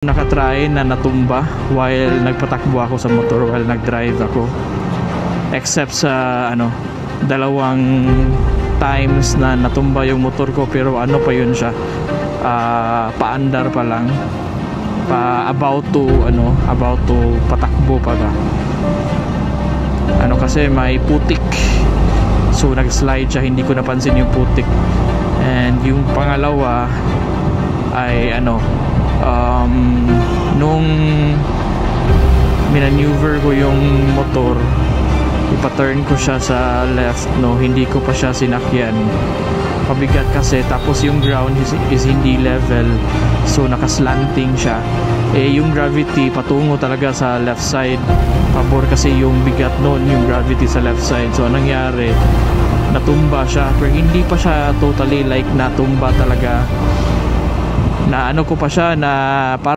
Nakatry na natumba while nagpatakbo ako sa motor, while nagdrive ako, except sa dalawang times na natumba yung motor ko, pero pa yun siya, paandar pa lang, about to patakbo pa ba, kasi may putik, so nag-slide siya, hindi ko napansin yung putik. And yung pangalawa ay nung minaneuver ko yung motor, ipa-turn ko siya sa left, hindi ko pa siya sinakyan, pabigat kasi, tapos yung ground is hindi level, so nakaslanting siya, yung gravity patungo talaga sa left side, pabor kasi yung bigat nun, yung gravity sa left side. So anong nangyari, natumba siya, pero hindi pa siya totally like natumba talaga, na ko pa siya, na